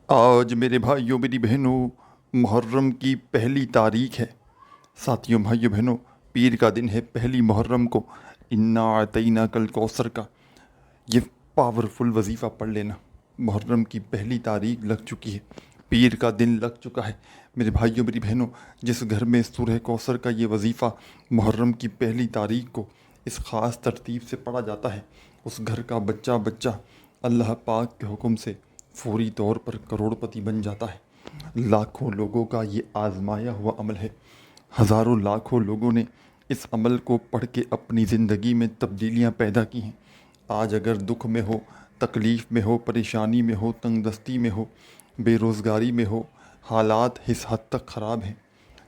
آج میرے بھائیوں میری بہنوں محرم کی پہلی تاریخ ہے۔ ساتھیوں بھائیوں بہنوں، پیر کا دن ہے پہلی محرم کو۔ انا اعطیناک کل کوثر کا یہ پاورفل وظیفہ پڑھ لینا۔ محرم کی پہلی تاریخ لگ چکی ہے، پیر کا دن لگ چکا ہے۔ میرے بھائیوں میری بہنوں، جس گھر میں سورہ کوثر کا یہ وظیفہ محرم کی پہلی تاریخ کو اس خاص ترتیب سے پڑھا جاتا ہے، اس گھر کا بچہ بچہ اللہ پاک کے حکم سے فوری طور پر کروڑ پتی بن جاتا ہے۔ لاکھوں لوگوں کا یہ آزمایا ہوا عمل ہے۔ ہزاروں لاکھوں لوگوں نے اس عمل کو پڑھ کے اپنی زندگی میں تبدیلیاں پیدا کی ہیں۔ آج اگر دکھ میں ہو، تکلیف میں ہو، پریشانی میں ہو، تنگ دستی میں ہو، بے روزگاری میں ہو، حالات اس حد تک خراب ہیں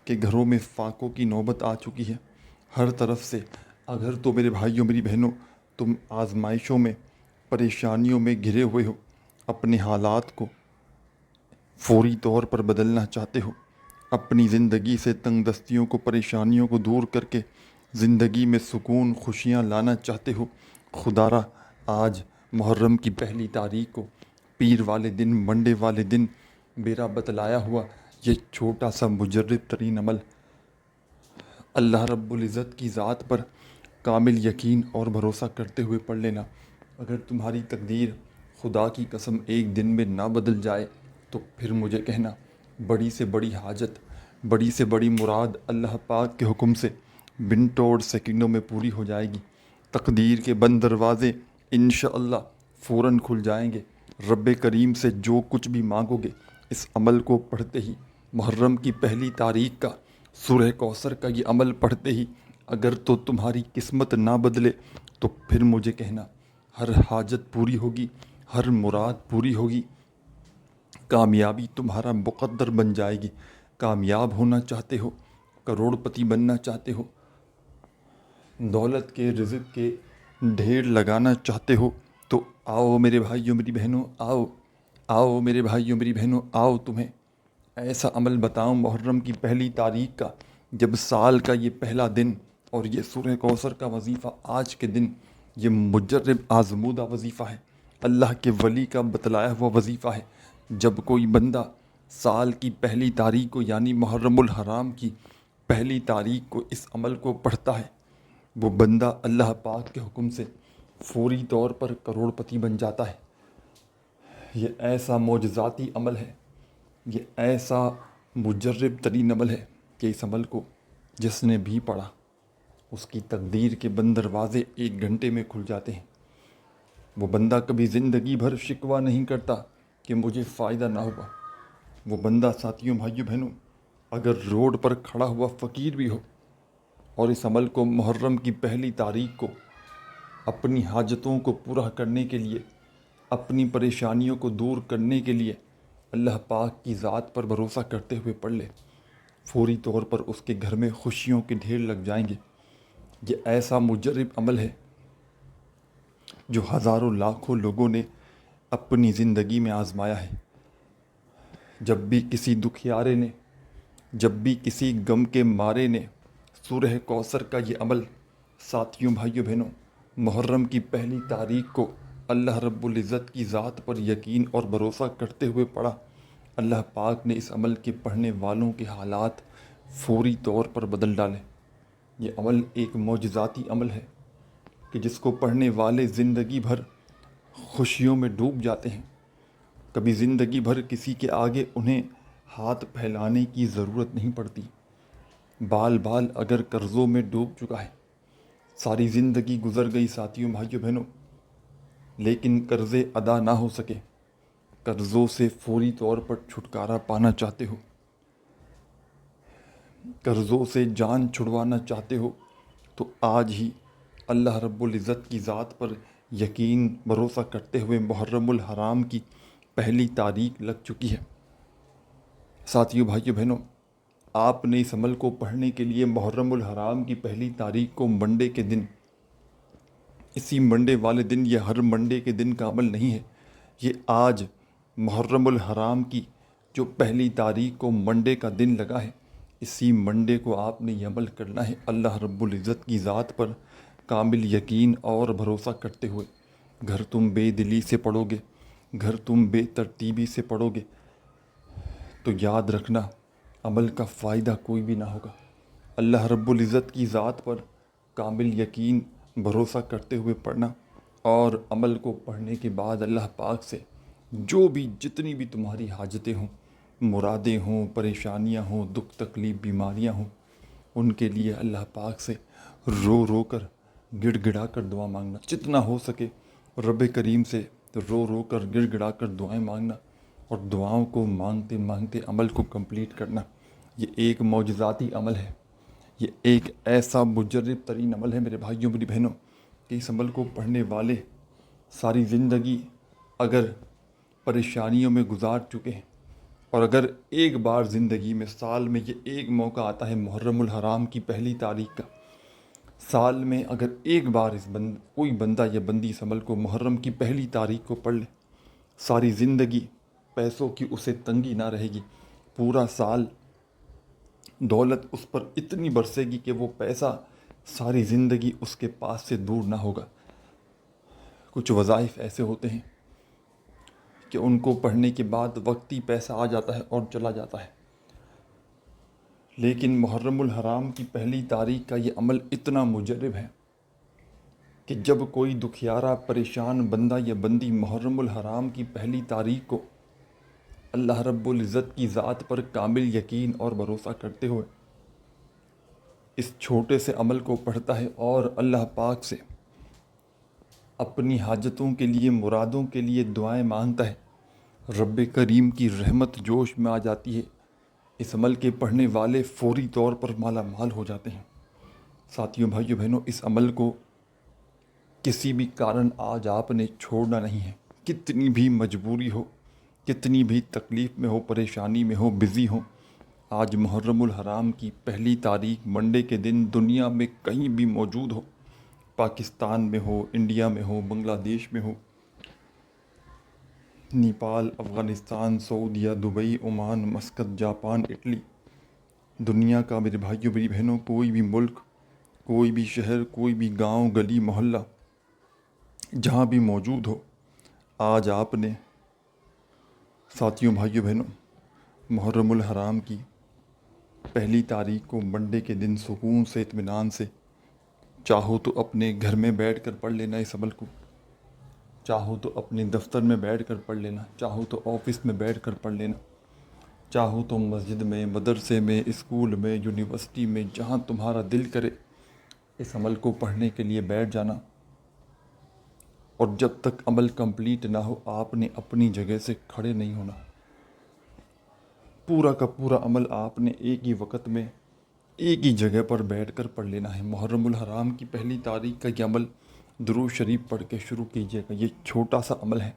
کہ گھروں میں فاقوں کی نوبت آ چکی ہے ہر طرف سے۔ اگر تو میرے بھائیوں میری بہنوں تم آزمائشوں میں، پریشانیوں میں گھرے ہوئے ہو، اپنے حالات کو فوری طور پر بدلنا چاہتے ہو، اپنی زندگی سے تنگ دستیوں کو، پریشانیوں کو دور کر کے زندگی میں سکون، خوشیاں لانا چاہتے ہو، خدا را آج محرم کی پہلی تاریخ کو، پیر والے دن، منڈے والے دن میرا بتلایا ہوا یہ چھوٹا سا مجرب ترین عمل اللہ رب العزت کی ذات پر کامل یقین اور بھروسہ کرتے ہوئے پڑھ لینا۔ اگر تمہاری تقدیر خدا کی قسم ایک دن میں نہ بدل جائے تو پھر مجھے کہنا، بڑی سے بڑی حاجت، بڑی سے بڑی مراد اللہ پاک کے حکم سے منٹوں اور سیکنڈوں میں پوری ہو جائے گی۔ تقدیر کے بند دروازے انشاءاللہ فوراً کھل جائیں گے۔ رب کریم سے جو کچھ بھی مانگو گے اس عمل کو پڑھتے ہی، محرم کی پہلی تاریخ کا سورہ کوثر کا یہ عمل پڑھتے ہی، اگر تو تمہاری قسمت نہ بدلے تو پھر مجھے کہنا، ہر حاجت پوری ہوگی، ہر مراد پوری ہوگی، کامیابی تمہارا مقدر بن جائے گی۔ کامیاب ہونا چاہتے ہو، کروڑ پتی بننا چاہتے ہو، دولت کے، رزق کے ڈھیر لگانا چاہتے ہو تو آؤ میرے بھائیوں میری بہنوں، آؤ میرے بھائیوں میری بہنوں، آؤ تمہیں ایسا عمل بتاؤں محرم کی پہلی تاریخ کا، جب سال کا یہ پہلا دن اور یہ سورہ کوثر کا وظیفہ آج کے دن یہ مجرب آزمودہ وظیفہ ہے، اللہ کے ولی کا بتلایا ہوا وظیفہ ہے۔ جب کوئی بندہ سال کی پہلی تاریخ کو یعنی محرم الحرام کی پہلی تاریخ کو اس عمل کو پڑھتا ہے، وہ بندہ اللہ پاک کے حکم سے فوری طور پر کروڑ پتی بن جاتا ہے۔ یہ ایسا معجزاتی عمل ہے، یہ ایسا مجرب ترین عمل ہے کہ اس عمل کو جس نے بھی پڑھا اس کی تقدیر کے بند دروازے ایک گھنٹے میں کھل جاتے ہیں۔ وہ بندہ کبھی زندگی بھر شکوہ نہیں کرتا کہ مجھے فائدہ نہ ہوا۔ وہ بندہ ساتھیوں بھائیوں بہنوں اگر روڈ پر کھڑا ہوا فقیر بھی ہو اور اس عمل کو محرم کی پہلی تاریخ کو اپنی حاجتوں کو پورا کرنے کے لیے، اپنی پریشانیوں کو دور کرنے کے لیے اللہ پاک کی ذات پر بھروسہ کرتے ہوئے پڑھ لے، فوری طور پر اس کے گھر میں خوشیوں کے ڈھیر لگ جائیں گے۔ یہ ایسا مجرب عمل ہے جو ہزاروں لاکھوں لوگوں نے اپنی زندگی میں آزمایا ہے۔ جب بھی کسی دکھیارے نے، جب بھی کسی غم کے مارے نے سورہ کوثر کا یہ عمل ساتھیوں بھائیوں بہنوں محرم کی پہلی تاریخ کو اللہ رب العزت کی ذات پر یقین اور بھروسہ کرتے ہوئے پڑھا، اللہ پاک نے اس عمل کے پڑھنے والوں کے حالات فوری طور پر بدل ڈالے۔ یہ عمل ایک معجزاتی عمل ہے کہ جس کو پڑھنے والے زندگی بھر خوشیوں میں ڈوب جاتے ہیں۔ کبھی زندگی بھر کسی کے آگے انہیں ہاتھ پھیلانے کی ضرورت نہیں پڑتی۔ بال بال اگر قرضوں میں ڈوب چکا ہے، ساری زندگی گزر گئی ساتھیوں بھائیوں بہنوں، لیکن قرضے ادا نہ ہو سکے، قرضوں سے فوری طور پر چھٹکارا پانا چاہتے ہو، قرضوں سے جان چھڑوانا چاہتے ہو تو آج ہی اللہ رب العزت کی ذات پر یقین بھروسہ کرتے ہوئے محرم الحرام کی پہلی تاریخ لگ چکی ہے۔ ساتھیوں بھائیوں بہنوں، آپ نے اس عمل کو پڑھنے کے لیے محرم الحرام کی پہلی تاریخ کو منڈے کے دن، اسی منڈے والے دن، یہ ہر منڈے کے دن کا عمل نہیں ہے، یہ آج محرم الحرام کی جو پہلی تاریخ کو منڈے کا دن لگا ہے، اسی منڈے کو آپ نے یہ عمل کرنا ہے اللہ رب العزت کی ذات پر کامل یقین اور بھروسہ کرتے ہوئے۔ گھر تم بے دلی سے پڑھو گے، گھر تم بے ترتیبی سے پڑھو گے، تو یاد رکھنا عمل کا فائدہ کوئی بھی نہ ہوگا۔ اللہ رب العزت کی ذات پر کامل یقین بھروسہ کرتے ہوئے پڑھنا، اور عمل کو پڑھنے کے بعد اللہ پاک سے جو بھی جتنی بھی تمہاری حاجتیں ہوں، مرادیں ہوں، پریشانیاں ہوں، دکھ تکلیف بیماریاں ہوں، ان کے لیے اللہ پاک سے رو رو کر گڑ گڑا کر دعا مانگنا۔ جتنا ہو سکے رب کریم سے رو رو کر گڑ گڑا کر دعائیں مانگنا، اور دعاؤں کو مانگتے مانگتے عمل کو کمپلیٹ کرنا۔ یہ ایک معجزاتی عمل ہے، یہ ایک ایسا مجرب ترین عمل ہے میرے بھائیوں میری بہنوں، کہ اس عمل کو پڑھنے والے ساری زندگی اگر پریشانیوں میں گزار چکے ہیں، اور اگر ایک بار زندگی میں سال میں یہ ایک موقع آتا ہے محرم الحرام کی پہلی تاریخ کا، سال میں اگر ایک بار کوئی بندہ یا بندی اس عمل کو محرم کی پہلی تاریخ کو پڑھ لے، ساری زندگی پیسوں کی اسے تنگی نہ رہے گی، پورا سال دولت اس پر اتنی برسے گی کہ وہ پیسہ ساری زندگی اس کے پاس سے دور نہ ہوگا۔ کچھ وظائف ایسے ہوتے ہیں کہ ان کو پڑھنے کے بعد وقتی پیسہ آ جاتا ہے اور چلا جاتا ہے، لیکن محرم الحرام کی پہلی تاریخ کا یہ عمل اتنا مجرب ہے کہ جب کوئی دکھیارا پریشان بندہ یا بندی محرم الحرام کی پہلی تاریخ کو اللہ رب العزت کی ذات پر کامل یقین اور بھروسہ کرتے ہوئے اس چھوٹے سے عمل کو پڑھتا ہے اور اللہ پاک سے اپنی حاجتوں کے لیے، مرادوں کے لیے دعائیں مانگتا ہے، رب کریم کی رحمت جوش میں آ جاتی ہے۔ اس عمل کے پڑھنے والے فوری طور پر مالا مال ہو جاتے ہیں۔ ساتھیوں، بھائیوں، بہنوں، اس عمل کو کسی بھی کارن آج آپ نے چھوڑنا نہیں ہے۔ کتنی بھی مجبوری ہو، کتنی بھی تکلیف میں ہو، پریشانی میں ہو، بزی ہو، آج محرم الحرام کی پہلی تاریخ منڈے کے دن دنیا میں کہیں بھی موجود ہو، پاکستان میں ہو، انڈیا میں ہو، بنگلہ دیش میں ہو، نیپال، افغانستان، سعودیہ، Dubai, Oman, Muscat, Japan, Italy, دنیا کا میرے بھائیوں میری بہنوں کوئی بھی ملک، کوئی بھی شہر، کوئی بھی گاؤں، گلی، محلہ، جہاں بھی موجود ہو، آج آپ نے ساتھیوں، بھائیوں، بہنوں، محرم الحرام کی پہلی تاریخ کو منڈے کے دن سکون سے، اطمینان سے، چاہو تو اپنے گھر میں بیٹھ کر پڑھ لینا اس عمل کو، چاہو تو اپنے دفتر میں بیٹھ کر پڑھ لینا، چاہو تو آفس میں بیٹھ کر پڑھ لینا، چاہو تو مسجد میں، مدرسے میں، اسکول میں، یونیورسٹی میں، جہاں تمہارا دل کرے اس عمل کو پڑھنے کے لیے بیٹھ جانا۔ اور جب تک عمل کمپلیٹ نہ ہو آپ نے اپنی جگہ سے کھڑے نہیں ہونا۔ پورا کا پورا عمل آپ نے ایک ہی وقت میں ایک ہی جگہ پر بیٹھ کر پڑھ لینا ہے۔ محرم الحرام کی پہلی تاریخ کا یہ عمل درود شریف پڑھ کے شروع کیجیے گا۔ یہ چھوٹا سا عمل ہے،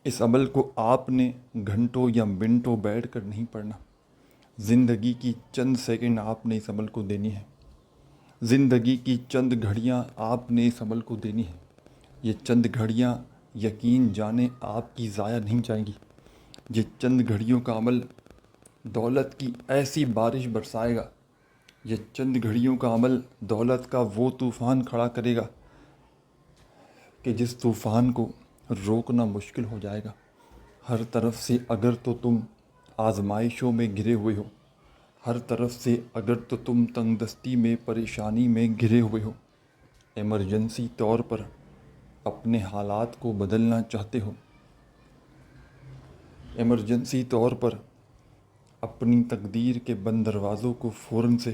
اس عمل کو آپ نے گھنٹوں یا منٹوں بیٹھ کر نہیں پڑھنا، زندگی کی چند سیکنڈ آپ نے اس عمل کو دینی ہے، زندگی کی چند گھڑیاں آپ نے اس عمل کو دینی ہے۔ یہ چند گھڑیاں یقین جانیں آپ کی ضائع نہیں جائیں گی۔ یہ چند گھڑیوں کا عمل دولت کی ایسی بارش برسائے گا، یہ چند گھڑیوں کا عمل دولت کا وہ طوفان کھڑا کرے گا کہ جس طوفان کو روکنا مشکل ہو جائے گا۔ ہر طرف سے اگر تو تم آزمائشوں میں گھرے ہوئے ہو، ہر طرف سے اگر تو تم تنگ دستی میں، پریشانی میں گھرے ہوئے ہو، ایمرجنسی طور پر اپنے حالات کو بدلنا چاہتے ہو، ایمرجنسی طور پر اپنی تقدیر کے بند دروازوں کو فوراً سے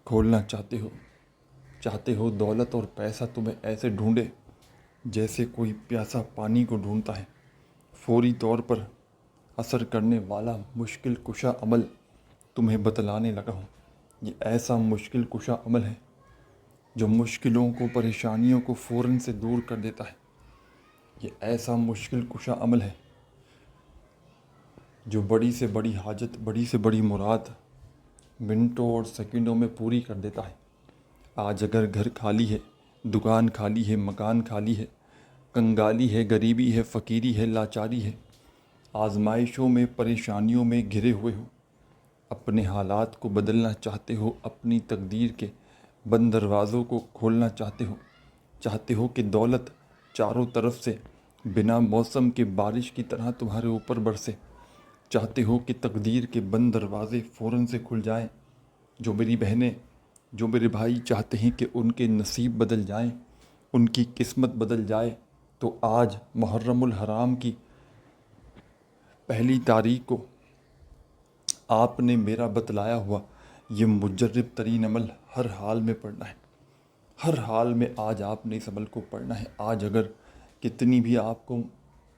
کھولنا چاہتے ہو دولت اور پیسہ تمہیں ایسے ڈھونڈے جیسے کوئی پیاسا پانی کو ڈھونڈتا ہے، فوری طور پر اثر کرنے والا مشکل کشا عمل تمہیں بتلانے لگا ہوں۔ یہ ایسا مشکل کشا عمل ہے جو مشکلوں کو، پریشانیوں کو فوراً سے دور کر دیتا ہے۔ یہ ایسا مشکل کشا عمل ہے جو بڑی سے بڑی حاجت، بڑی سے بڑی مراد منٹوں اور سیکنڈوں میں پوری کر دیتا ہے۔ آج اگر گھر خالی ہے، دکان خالی ہے، مکان خالی ہے، کنگالی ہے، غریبی ہے، فقیری ہے، لاچاری ہے، آزمائشوں میں، پریشانیوں میں گھرے ہوئے ہو، اپنے حالات کو بدلنا چاہتے ہو، اپنی تقدیر کے بند دروازوں کو کھولنا چاہتے ہو کہ دولت چاروں طرف سے بنا موسم کے بارش کی طرح تمہارے اوپر برسے، چاہتے ہو کہ تقدیر کے بند دروازے فوراً سے کھل جائیں، جو میری بہنیں، جو میرے بھائی چاہتے ہیں کہ ان کے نصیب بدل جائیں، ان کی قسمت بدل جائے، تو آج محرم الحرام کی پہلی تاریخ کو آپ نے میرا بتلایا ہوا یہ مجرب ترین عمل ہر حال میں پڑھنا ہے۔ ہر حال میں آج آپ نے اس عمل کو پڑھنا ہے۔ آج اگر کتنی بھی آپ کو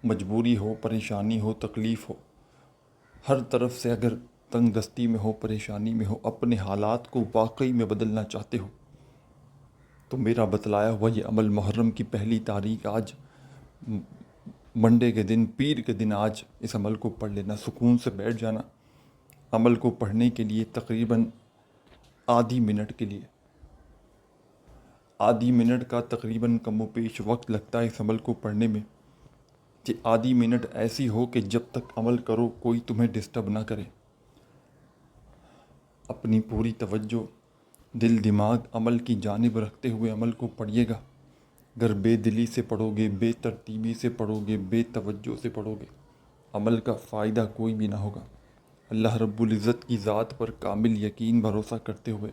مجبوری ہو، پریشانی ہو، تکلیف ہو، ہر طرف سے اگر تنگ دستی میں ہو، پریشانی میں ہو، اپنے حالات کو واقعی میں بدلنا چاہتے ہو، تو میرا بتلایا ہوا یہ عمل محرم کی پہلی تاریخ آج منڈے کے دن، پیر کے دن آج اس عمل کو پڑھ لینا، سکون سے بیٹھ جانا۔ عمل کو پڑھنے کے لیے تقریباً آدھی منٹ کے لیے، آدھی منٹ کا تقریباً کم و بیش وقت لگتا ہے اس عمل کو پڑھنے میں، کہ آدھی منٹ ایسی ہو کہ جب تک عمل کرو کوئی تمہیں ڈسٹرب نہ کرے۔ اپنی پوری توجہ، دل دماغ عمل کی جانب رکھتے ہوئے عمل کو پڑھیے گا۔ اگر بے دلی سے پڑھو گے، بے ترتیبی سے پڑھو گے، بے توجہ سے پڑھو گے، عمل کا فائدہ کوئی بھی نہ ہوگا۔ اللہ رب العزت کی ذات پر کامل یقین بھروسہ کرتے ہوئے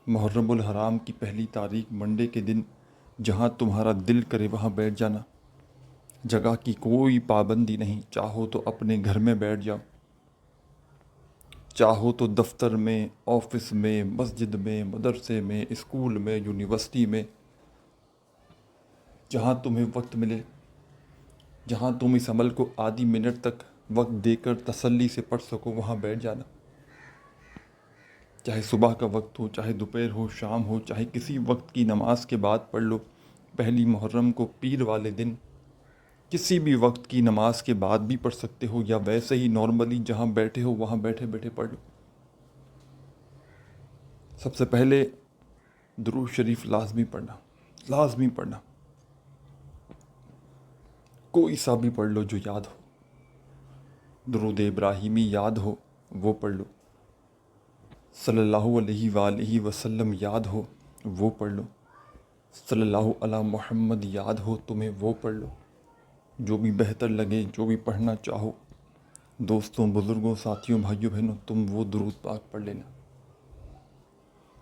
محرم الحرام کی پہلی تاریخ منڈے کے دن جہاں تمہارا دل کرے وہاں بیٹھ جانا۔ جگہ کی کوئی پابندی نہیں، چاہو تو اپنے گھر میں بیٹھ جاؤ، چاہو تو دفتر میں، آفس میں، مسجد میں، مدرسے میں، اسکول میں، یونیورسٹی میں، جہاں تمہیں وقت ملے، جہاں تم اس عمل کو آدھی منٹ تک وقت دے کر تسلی سے پڑھ سکو وہاں بیٹھ جانا۔ چاہے صبح کا وقت ہو، چاہے دوپہر ہو، شام ہو، چاہے کسی وقت کی نماز کے بعد پڑھ لو۔ پہلی محرم کو پیر والے دن کسی بھی وقت کی نماز کے بعد بھی پڑھ سکتے ہو، یا ویسے ہی نارملی جہاں بیٹھے ہو وہاں بیٹھے بیٹھے پڑھ لو۔ سب سے پہلے درود شریف لازمی پڑھنا، لازمی پڑھنا، کوئی سا بھی پڑھ لو جو یاد ہو۔ درود ابراہیمی یاد ہو وہ پڑھ لو، صلی اللہ علیہ وآلہ وسلم یاد ہو وہ پڑھ لو، صلی اللہ علی محمد یاد ہو تمہیں وہ پڑھ لو، جو بھی بہتر لگے، جو بھی پڑھنا چاہو۔ دوستوں، بزرگوں، ساتھیوں، بھائیوں، بہنوں، تم وہ درود پاک پڑھ لینا۔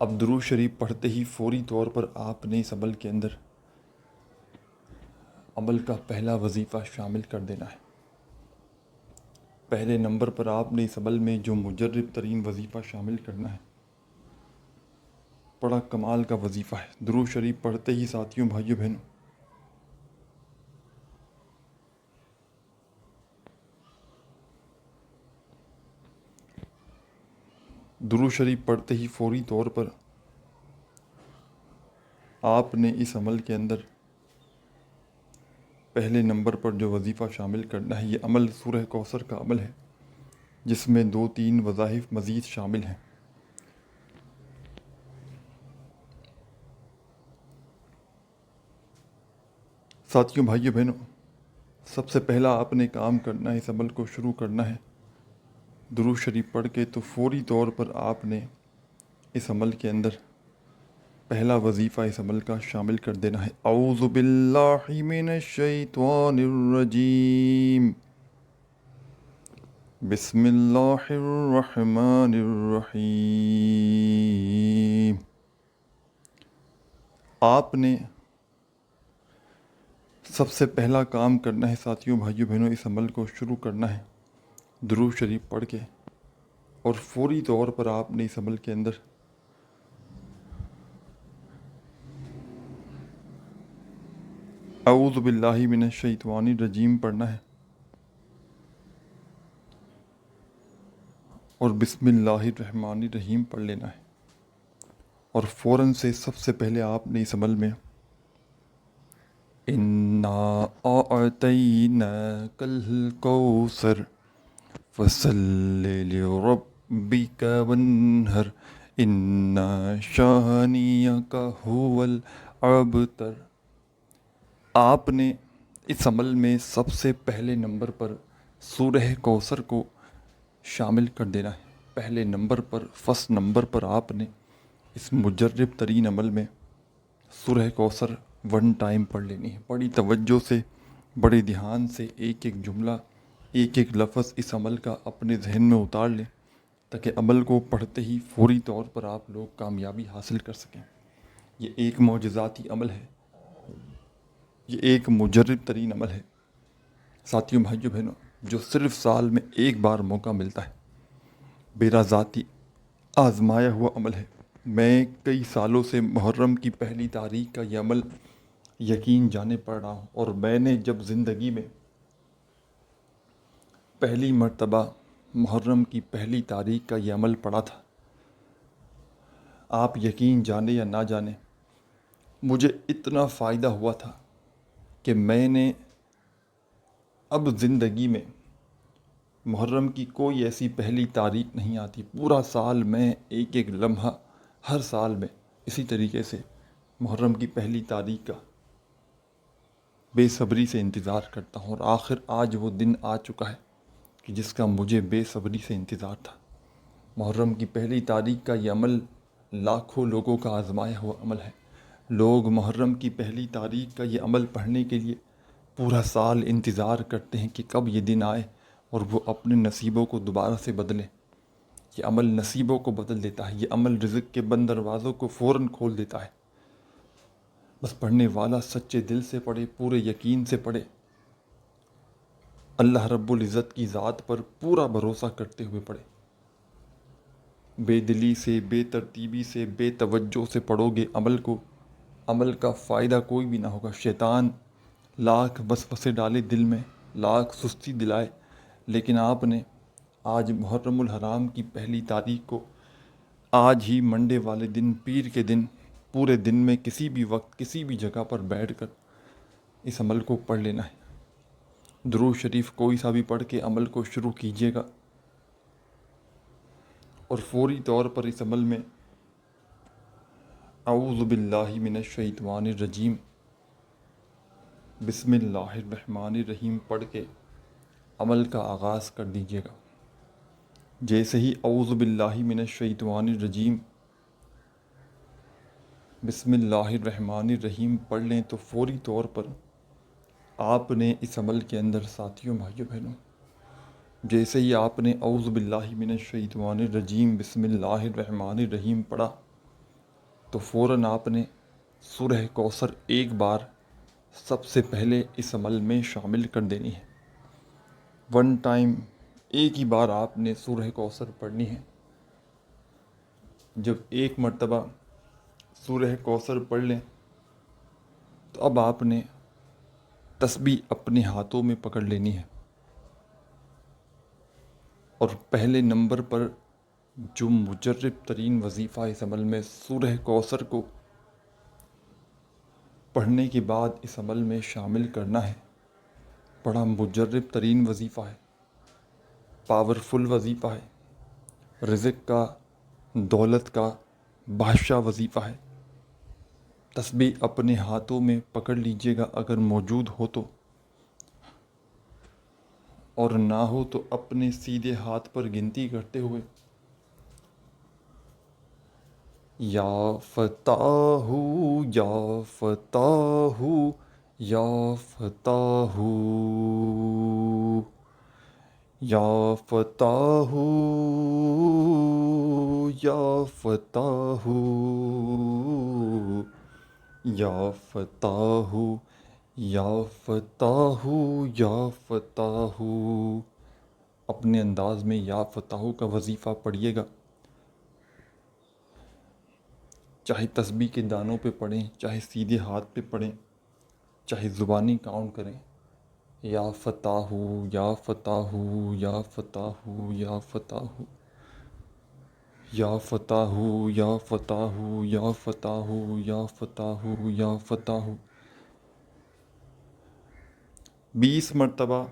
اب درود شریف پڑھتے ہی فوری طور پر آپ نے اس عمل کے اندر عمل کا پہلا وظیفہ شامل کر دینا ہے۔ پہلے نمبر پر آپ نے اس عمل میں جو مجرب ترین وظیفہ شامل کرنا ہے، بڑا کمال کا وظیفہ ہے۔ درود شریف پڑھتے ہی ساتھیوں، بھائیوں، بہنوں، درود شریف پڑھتے ہی فوری طور پر آپ نے اس عمل کے اندر پہلے نمبر پر جو وظیفہ شامل کرنا ہے، یہ عمل سورہ کوثر کا عمل ہے، جس میں 2-3 وظائف مزید شامل ہیں۔ ساتھیوں، بھائیوں، بہنوں، سب سے پہلا آپ نے کام کرنا ہے، اس عمل کو شروع کرنا ہے درود شریف پڑھ کے، تو فوری طور پر آپ نے اس عمل کے اندر پہلا وظیفہ اس عمل کا شامل کر دینا ہے۔ اعوذ باللہ من الشیطان الرجیم، بسم اللہ الرحمن الرحیم۔ آپ نے سب سے پہلا کام کرنا ہے ساتھیوں، بھائیوں، بہنوں، اس عمل کو شروع کرنا ہے درود شریف پڑھ کے، اور فوری طور پر آپ نے اس عمل کے اندر اعوذ باللہ من الشیطان الرجیم پڑھنا ہے، اور بسم اللہ الرحمن الرحیم پڑھ لینا ہے، اور فوراً سے سب سے پہلے آپ نے اس عمل میں اِنَّا أَعْطَيْنَاكَ الْكَوْثَرَ فَصَلِّ لِرَبِّكَ وَانْحَرْ إِنَّ شَانِئَكَ هُوَ الْأَبْتَرُ۔ آپ نے اس عمل میں سب سے پہلے نمبر پر سورہ کوثر کو شامل کر دینا ہے۔ پہلے نمبر پر، فرسٹ نمبر پر آپ نے اس مجرب ترین عمل میں سورہ کوثر 1 ٹائم پڑھ لینی ہے، بڑی توجہ سے، بڑے دھیان سے، ایک ایک جملہ، ایک ایک لفظ اس عمل کا اپنے ذہن میں اتار لیں تاکہ عمل کو پڑھتے ہی فوری طور پر آپ لوگ کامیابی حاصل کر سکیں۔ یہ ایک معجزاتی عمل ہے، یہ ایک مجرب ترین عمل ہے ساتھیوں، بھائیوں، بہنوں، جو صرف سال میں ایک بار موقع ملتا ہے۔ میرا ذاتی آزمایا ہوا عمل ہے۔ میں کئی سالوں سے محرم کی پہلی تاریخ کا یہ عمل یقین جانے پڑ رہا ہوں، اور میں نے جب زندگی میں پہلی مرتبہ محرم کی پہلی تاریخ کا یہ عمل پڑھا تھا، آپ یقین جانے یا نہ جانے، مجھے اتنا فائدہ ہوا تھا کہ میں نے اب زندگی میں محرم کی کوئی ایسی پہلی تاریخ نہیں آتی، پورا سال میں ایک ایک لمحہ ہر سال میں اسی طریقے سے محرم کی پہلی تاریخ کا بے صبری سے انتظار کرتا ہوں، اور آخر آج وہ دن آ چکا ہے کہ جس کا مجھے بے صبری سے انتظار تھا۔ محرم کی پہلی تاریخ کا یہ عمل لاکھوں لوگوں کا آزمایا ہوا عمل ہے۔ لوگ محرم کی پہلی تاریخ کا یہ عمل پڑھنے کے لیے پورا سال انتظار کرتے ہیں کہ کب یہ دن آئے اور وہ اپنے نصیبوں کو دوبارہ سے بدلیں۔ یہ عمل نصیبوں کو بدل دیتا ہے، یہ عمل رزق کے بند دروازوں کو فوراً کھول دیتا ہے۔ بس پڑھنے والا سچے دل سے پڑھے، پورے یقین سے پڑھے، اللہ رب العزت کی ذات پر پورا بھروسہ کرتے ہوئے پڑھے۔ بے دلی سے، بے ترتیبی سے، بے توجہ سے پڑھو گے عمل کو، عمل کا فائدہ کوئی بھی نہ ہوگا۔ شیطان لاکھ وسوسے ڈالے دل میں، لاکھ سستی دلائے، لیکن آپ نے آج محرم الحرام کی پہلی تاریخ کو، آج ہی منڈے والے دن، پیر کے دن، پورے دن میں کسی بھی وقت کسی بھی جگہ پر بیٹھ کر اس عمل کو پڑھ لینا ہے۔ درود شریف کوئی سا بھی پڑھ کے عمل کو شروع کیجیے گا، اور فوری طور پر اس عمل میں اعوذ باللہ من الشیطان الرجیم، بسم اللہ الرحمن الرحیم پڑھ کے عمل کا آغاز کر دیجیے گا۔ جیسے ہی اعوذ باللہ من الشیطان الرجیم بسم اللہ الرحمن الرحیم پڑھ لیں تو فوری طور پر آپ نے اس عمل کے اندر، ساتھیوں، بھائیوں، بہنوں، جیسے ہی آپ نے اعوذ باللہ من الشیطان الرجیم بسم اللہ الرحمن الرحیم پڑھا تو فوراً آپ نے سورہ کوثر ایک بار سب سے پہلے اس عمل میں شامل کر دینی ہے۔ ون ٹائم ایک ہی بار آپ نے سورہ کوثر پڑھنی ہے۔ جب ایک مرتبہ سورہ کوثر پڑھ لیں تو اب آپ نے تسبیح اپنے ہاتھوں میں پکڑ لینی ہے، اور پہلے نمبر پر جو مجرب ترین وظیفہ اس عمل میں سورہ کوثر کو پڑھنے کے بعد اس عمل میں شامل کرنا ہے، بڑا مجرب ترین وظیفہ ہے، پاورفل وظیفہ ہے، رزق کا، دولت کا بادشاہ وظیفہ ہے۔ تسبیح اپنے ہاتھوں میں پکڑ لیجئے گا اگر موجود ہو تو، اور نہ ہو تو اپنے سیدھے ہاتھ پر گنتی کرتے ہوئے یا فتاح، یا فتاح، یا فتاح، یا فتاح، یا فتاح، یا فتاح، یا فتاح، یا فتاح، اپنے انداز میں یا فتاح کا وظیفہ پڑھیے گا، چاہے تسبیح کے دانوں پہ پڑھیں، چاہے سیدھے ہاتھ پہ پڑھیں، چاہے زبانی کاؤنٹ کریں، یا فتاح، یا فتاح، یا فتاح، یا فتاح، یا فتاح، یا فتاح، یا فتاح، یا فتاح، یا فتاح، 20 مرتبہ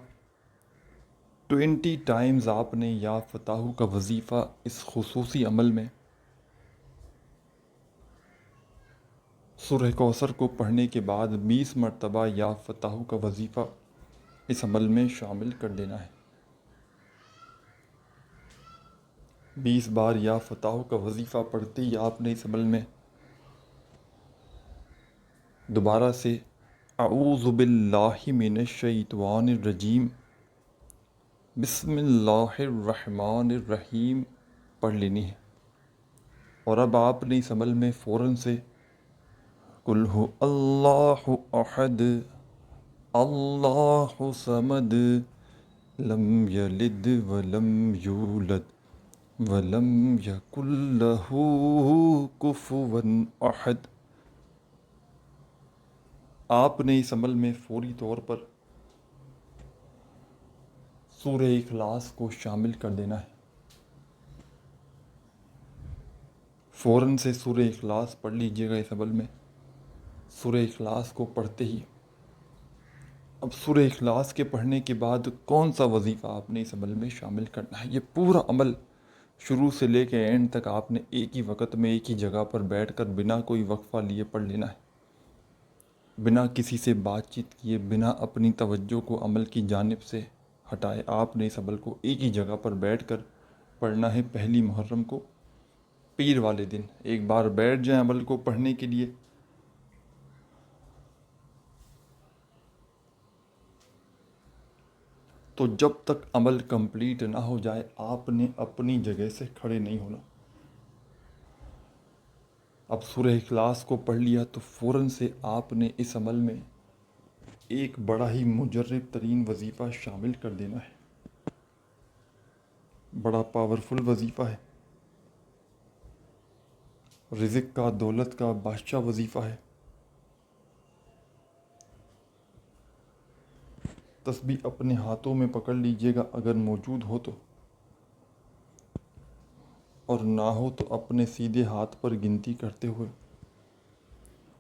20 ٹائمز آپ نے یا فتاح کا وظیفہ اس خصوصی عمل میں سورہ کوثر کو پڑھنے کے بعد 20 مرتبہ یا فتاح کا وظیفہ اس عمل میں شامل کر دینا ہے۔ 20 بار یا فتاح کا وظیفہ پڑھتے ہی آپ نے اس عمل میں دوبارہ سے اعوذ باللہ من الشیطان الرجیم بسم اللہ الرحمن الرحیم پڑھ لینی ہے، اور اب آپ نے اس عمل میں فوراً سے قل ہو اللہ احد اللہ صمد لم یلد ولم یولد ولم یکن لہ کفوا احد، آپ نے اس عمل میں فوری طور پر سورہ اخلاص کو شامل کر دینا ہے۔ فوراً سے سورہ اخلاص پڑھ لیجئے گا اس عمل میں۔ سورہ اخلاص کو پڑھتے ہی اب سورہ اخلاص کے پڑھنے کے بعد کون سا وظیفہ آپ نے اس عمل میں شامل کرنا ہے، یہ پورا عمل شروع سے لے کے اینڈ تک آپ نے ایک ہی وقت میں ایک ہی جگہ پر بیٹھ کر بنا کوئی وقفہ لیے پڑھ لینا ہے، بنا کسی سے بات چیت کیے، بنا اپنی توجہ کو عمل کی جانب سے ہٹائے آپ نے اس عمل کو ایک ہی جگہ پر بیٹھ کر پڑھنا ہے پہلی محرم کو، پیر والے دن۔ ایک بار بیٹھ جائیں عمل کو پڑھنے کے لیے، تو جب تک عمل کمپلیٹ نہ ہو جائے آپ نے اپنی جگہ سے کھڑے نہیں ہونا۔ اب سورہ اخلاص کو پڑھ لیا تو فوراً سے آپ نے اس عمل میں ایک بڑا ہی مجرب ترین وظیفہ شامل کر دینا ہے، بڑا پاورفل وظیفہ ہے، رزق کا، دولت کا بادشاہ وظیفہ ہے۔ تسبیح اپنے ہاتھوں میں پکڑ لیجئے گا اگر موجود ہو تو، اور نہ ہو تو اپنے سیدھے ہاتھ پر گنتی کرتے ہوئے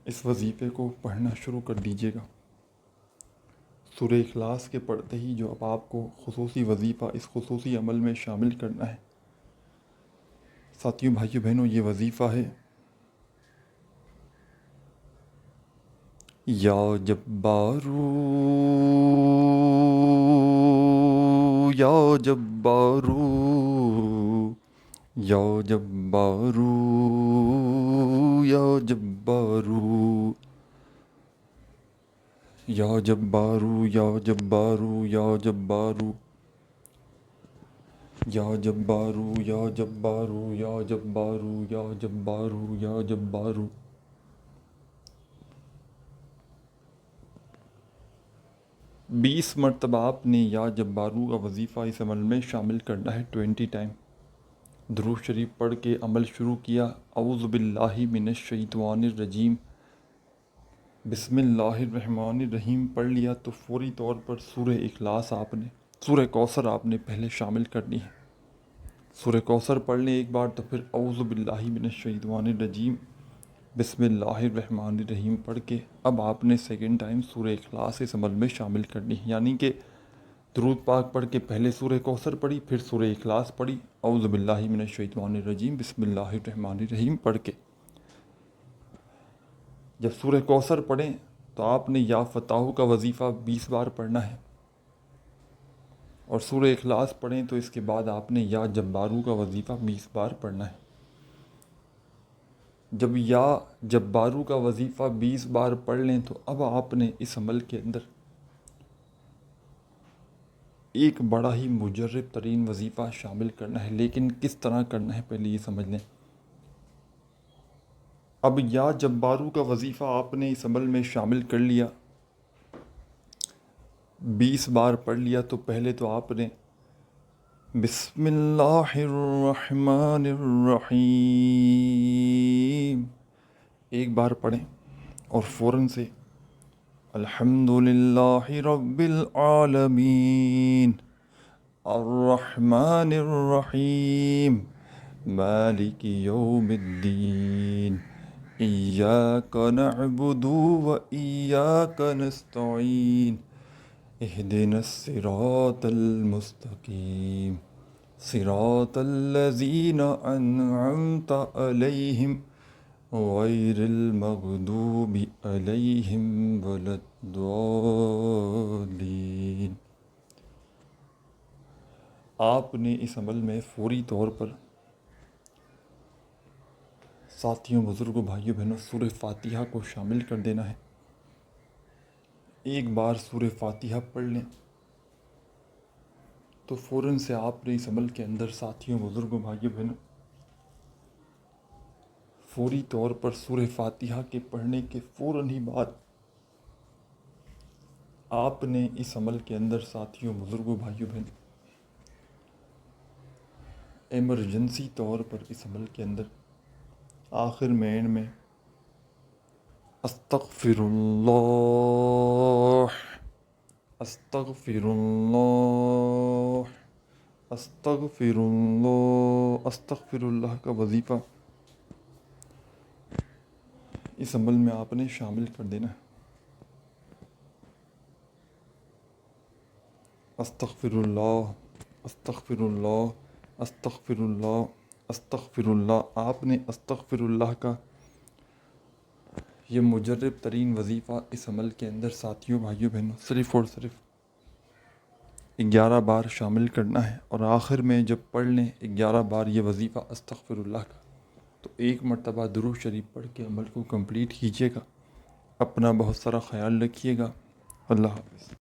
اس وظیفے کو پڑھنا شروع کر دیجئے گا۔ سورہ اخلاص کے پڑھتے ہی جو اب آپ کو خصوصی وظیفہ اس خصوصی عمل میں شامل کرنا ہے، ساتھیوں بھائیوں بہنوں، یہ وظیفہ ہے یا جبارو یا جبارو یا جبارو یا جبارو یا جبارو یا جبارو یا جبارو یا جبارو یا جبارو یا جبارو یا جبارو یا جبارو۔ 20 مرتبہ آپ نے یا جبارو کا وظیفہ اس عمل میں شامل کرنا ہے، 20 ٹائم۔ درود شریف پڑھ کے عمل شروع کیا، اعوذ باللہ من الشیطان الرجیم، بسم اللہ الرحمن الرحیم پڑھ لیا تو فوری طور پر سورہ اخلاص آپ نے، سورہ کوثر آپ نے پہلے شامل کرنی ہے۔ سورہ کوثر پڑھ لیں ایک بار تو پھر اعوذ باللہ من الشیطان الرجیم بسم اللہ الرحمن الرحیم پڑھ کے اب آپ نے سیکنڈ ٹائم سورہ اخلاص اس عمل میں شامل کرنی ہے، یعنی کہ درود پاک پڑھ کے پہلے سورہ کوثر پڑھی، پھر سورہ اخلاص پڑھی، اعوذ باللہ من الشیطان الرجیم بسم اللہ الرحمن الرحیم پڑھ کے جب سورہ کوثر پڑھیں تو آپ نے یا فتاح کا وظیفہ 20 بار پڑھنا ہے، اور سورہ اخلاص پڑھیں تو اس کے بعد آپ نے یا جبارو کا وظیفہ 20 بار پڑھنا ہے۔ جب یا جبارو کا وظیفہ 20 بار پڑھ لیں تو اب آپ نے اس عمل کے اندر ایک بڑا ہی مجرب ترین وظیفہ شامل کرنا ہے، لیکن کس طرح کرنا ہے پہلے یہ سمجھ لیں۔ اب یا جبارو کا وظیفہ آپ نے اس عمل میں شامل کر لیا، 20 بار پڑھ لیا، تو پہلے تو آپ نے بسم اللہ الرحمن الرحیم ایک بار پڑھیں، اور فوراً سے الحمد للہ رب العالمین الرحمن الرحیم مالک یوم الدین ایاک نعبد و ایاک نستعین اہدنا الصراط المستقیم صراط الذین انعمت علیہم غیر المغضوب علیہم ولا الضالین۔ آپ نے اس عمل میں فوری طور پر ساتھیوں، بزرگوں، بھائیوں بہنوں، سورہ فاتحہ کو شامل کر دینا ہے۔ ایک بار سورہ فاتحہ پڑھ لیں، تو فوراً سے آپ نے اس عمل کے اندر ساتھیوں، بزرگوں، بھائیوں، بہنوں، فوری طور پر سورہ فاتحہ کے پڑھنے کے فوراً ہی بعد آپ نے اس عمل کے اندر ساتھیوں، بزرگوں، بھائیوں، بہنوں، ایمرجنسی طور پر اس عمل کے اندر آخر میں اینڈ میں استغفر اللہ، استغفر اللہ، استغفر اللہ، استغفر اللہ کا وظیفہ اس عمل میں آپ نے شامل کر دینا ہے۔ استغفر اللہ، استغفر اللہ، استغفر اللہ، استغفر اللہ۔ آپ نے استغفر اللہ کا یہ مجرب ترین وظیفہ اس عمل کے اندر ساتھیوں، بھائیوں، بہنوں، صرف اور صرف 11 بار شامل کرنا ہے، اور آخر میں جب پڑھ لیں 11 بار یہ وظیفہ استغفر اللہ کا، تو ایک مرتبہ درود شریف پڑھ کے عمل کو کمپلیٹ کیجیے گا۔ اپنا بہت سارا خیال رکھیے گا۔ اللہ حافظ۔